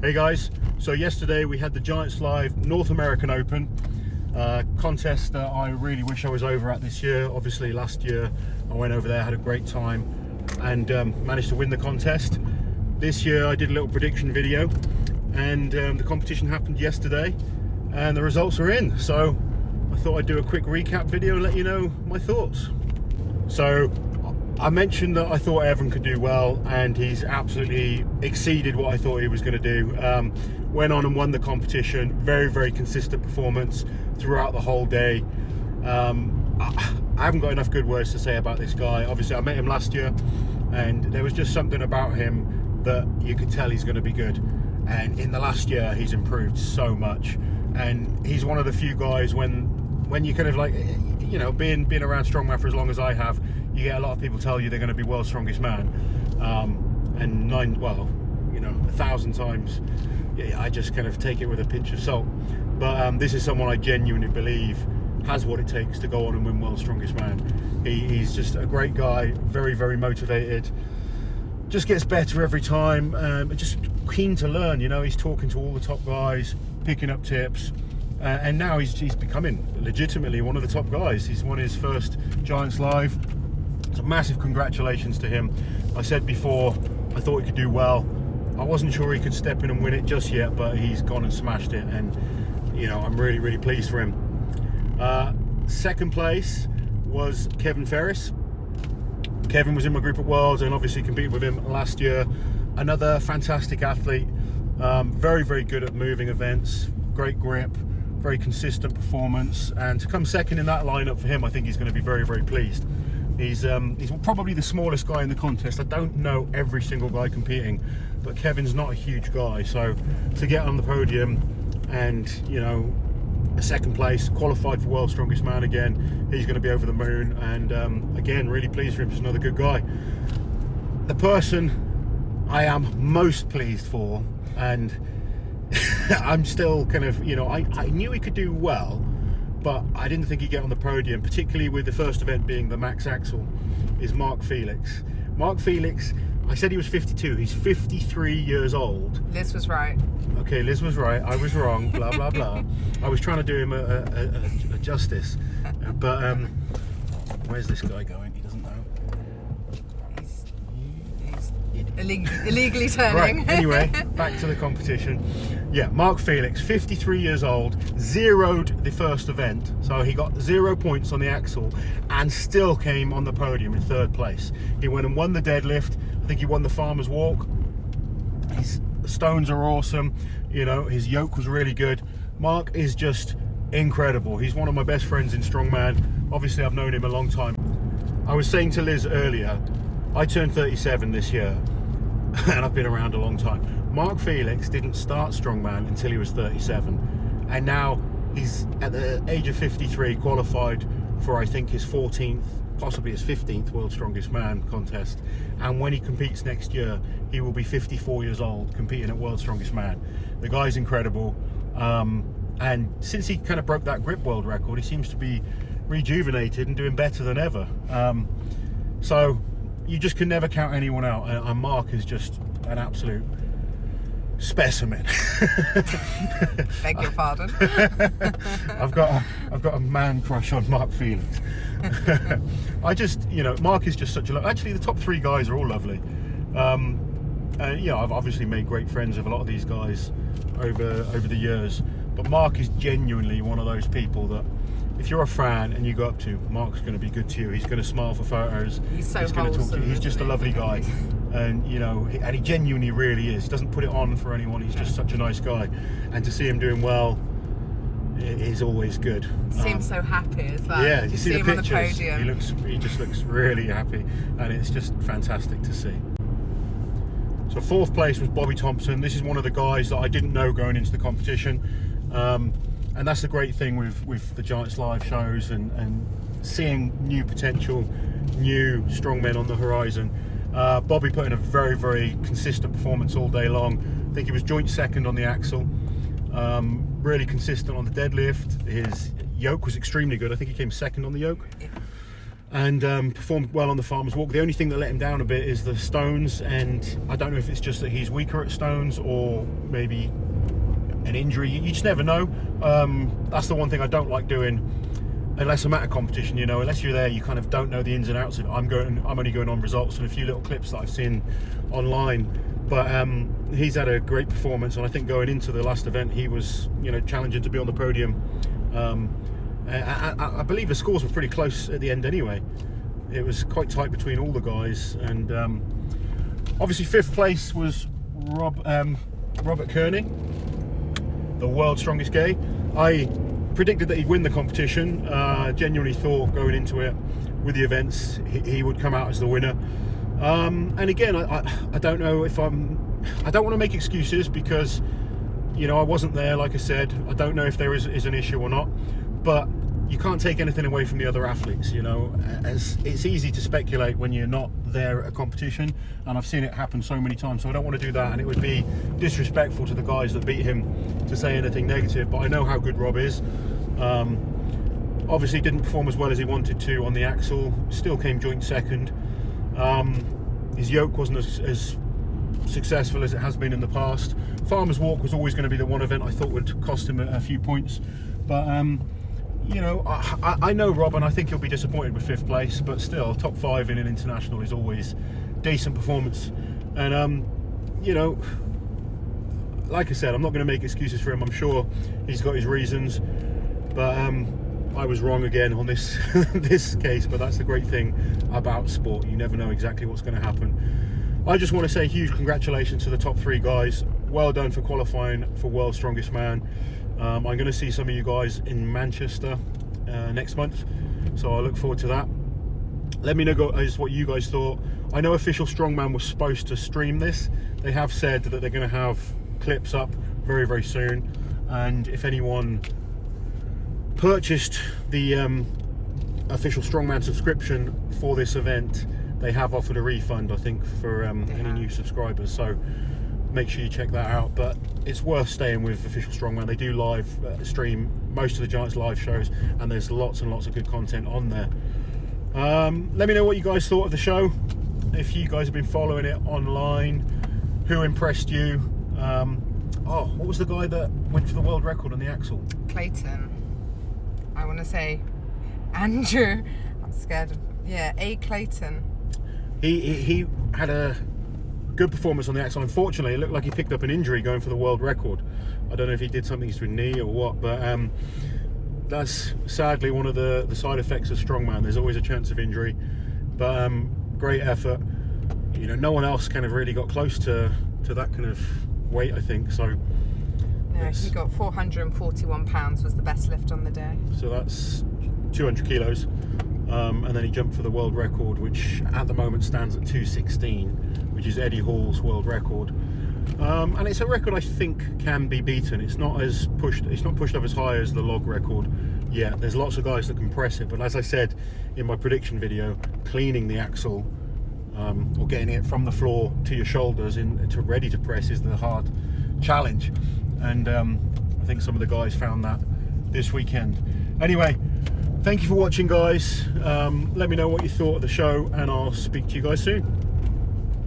Hey guys, so yesterday we had the Giants Live North American Open contest that I really wish I was over at this year. Obviously last year I went over there, had a great time and managed to win the contest. This year I did a little prediction video and the competition happened yesterday and the results are in. So I thought I'd do a quick recap video and let you know my thoughts. So I mentioned that I thought Evan could do well, and he's absolutely exceeded what I thought he was going to do. Went on and won the competition. Very, very consistent performance throughout the whole day. I haven't got enough good words to say about this guy. Obviously, I met him last year, and there was just something about him that you could tell he's going to be good. And in the last year, he's improved so much. And he's one of the few guys when you kind of like, you know, being around strongman for as long as I have, you get a lot of people tell you they're going to be world's strongest man, and 1,000 times, I just kind of take it with a pinch of salt. But this is someone I genuinely believe has what it takes to go on and win world's strongest man. He's just a great guy, very, very motivated, just gets better every time, just keen to learn. You know, he's talking to all the top guys, picking up tips. And now he's becoming legitimately one of the top guys. He's won his first Giants Live. So massive congratulations to him. I said before, I thought he could do well. I wasn't sure he could step in and win it just yet, but he's gone and smashed it. And, you know, I'm really, really pleased for him. Second place was Kevin Faris. Kevin was in my group at Worlds and obviously competed with him last year. Another fantastic athlete. Very, very good at moving events. Great grip. Very consistent performance, and to come second in that lineup for him, I think he's going to be very, very pleased. He's probably the smallest guy in the contest. I don't know every single guy competing, but Kevin's not a huge guy, so to get on the podium and, you know, a second place, qualified for world's strongest man again, he's going to be over the moon. And again, really pleased for him. Just another good guy. The person I am most pleased for, and I'm still kind of, you know, I knew he could do well, but I didn't think he'd get on the podium, particularly with the first event being the Max Axel, is Marc Felix. Marc Felix, I said he was 52, he's 53 years old. Liz was right. Okay, Liz was right, I was wrong, blah, blah, blah. I was trying to do him a justice, but where's this guy going? He doesn't know. Illegally turning. Right, anyway, back to the competition. Yeah, Marc Felix, 53 years old, zeroed the first event. So he got 0 points on the axle and still came on the podium in third place. He went and won the deadlift. I think he won the farmer's walk. His stones are awesome. You know, his yoke was really good. Marc is just incredible. He's one of my best friends in strongman. Obviously, I've known him a long time. I was saying to Liz earlier, I turned 37 this year. And I've been around a long time. Marc Felix didn't start strongman until he was 37, and now he's at the age of 53 qualified for, I think, his 14th, possibly his 15th world's strongest man contest. And when he competes next year, he will be 54 years old competing at world's strongest man. The guy's incredible, and since he kind of broke that grip world record, he seems to be rejuvenated and doing better than ever. So you just can never count anyone out, and Marc is just an absolute specimen. Beg your pardon. I've got a man crush on Marc Felix. I just, you know, Marc is just such a actually the top three guys are all lovely. You know, I've obviously made great friends with a lot of these guys over the years, but Marc is genuinely one of those people that if you're a fan and you go up to, Marc's going to be good to you. He's going to smile for photos. He's so going to talk to you. He's just a lovely guy, and you know, and he genuinely really is. He doesn't put it on for anyone. He's just such a nice guy, and to see him doing well is always good. Seems so happy as well. Yeah, you see the him pictures. On the podium. He just looks really happy, and it's just fantastic to see. So fourth place was Bobby Thompson. This is one of the guys that I didn't know going into the competition. And that's the great thing with the Giants Live shows and seeing new potential, new strongmen on the horizon. Bobby put in a very, very consistent performance all day long. I think he was joint second on the axle. Really consistent on the deadlift. His yoke was extremely good. I think he came second on the yoke. and performed well on the farmer's walk. The only thing that let him down a bit is the stones, and I don't know if it's just that he's weaker at stones or maybe an injury. You just never know. That's the one thing I don't like doing unless I'm at a competition, you know. Unless you're there, you kind of don't know the ins and outs of it. I'm only going on results and a few little clips that I've seen online, but he's had a great performance, and I think going into the last event he was, you know, challenging to be on the podium. I believe the scores were pretty close at the end anyway. It was quite tight between all the guys, and obviously 5th place was Robert Kearney, the world's strongest gay. I predicted that he'd win the competition. Genuinely thought going into it with the events he would come out as the winner. And again, I don't know if I don't want to make excuses because, you know, I wasn't there, like I said. I don't know if there is an issue or not, but you can't take anything away from the other athletes, you know. As it's easy to speculate when you're not there at a competition, and I've seen it happen so many times, so I don't want to do that, and it would be disrespectful to the guys that beat him to say anything negative. But I know how good Rob is. Obviously didn't perform as well as he wanted to on the axle, still came joint second. His yoke wasn't as successful as it has been in the past. Farmer's Walk was always going to be the one event I thought would cost him a few points, but you know, I know Rob, and I think he'll be disappointed with 5th place, but still, top 5 in an international is always decent performance. And you know, like I said, I'm not going to make excuses for him. I'm sure he's got his reasons, but I was wrong again on this this case. But that's the great thing about sport, you never know exactly what's going to happen. I just want to say huge congratulations to the top 3 guys. Well done for qualifying for World's Strongest Man. I'm going to see some of you guys in Manchester next month, so I look forward to that. Let me know guys what you guys thought. I know Official Strongman was supposed to stream this. They have said that they're going to have clips up very, very soon, and if anyone purchased the Official Strongman subscription for this event, they have offered a refund, I think, for any new subscribers, so make sure you check that out. But it's worth staying with Official Strongman. They do live stream most of the Giants live shows, and there's lots and lots of good content on there. Let me know what you guys thought of the show, if you guys have been following it online, who impressed you. Oh, what was the guy that went for the world record on the axle? Clayton. I want to say Andrew. I'm scared of, yeah, A. Clayton. He had a good performance on the axle. Unfortunately, it looked like he picked up an injury going for the world record. I don't know if he did something to his knee or what, but that's sadly one of the side effects of strongman. There's always a chance of injury, but great effort. You know, no one else kind of really got close to that kind of weight, I think. So no, he got 441 pounds was the best lift on the day. So that's 200 kilos. And then he jumped for the world record, which at the moment stands at 216, which is Eddie Hall's world record. And it's a record I think can be beaten. It's not pushed up as high as the log record yet. There's lots of guys that can press it, but as I said in my prediction video, cleaning the axle or getting it from the floor to your shoulders to ready to press is the hard challenge. And I think some of the guys found that this weekend. Anyway, thank you for watching, guys. Let me know what you thought of the show, and I'll speak to you guys soon.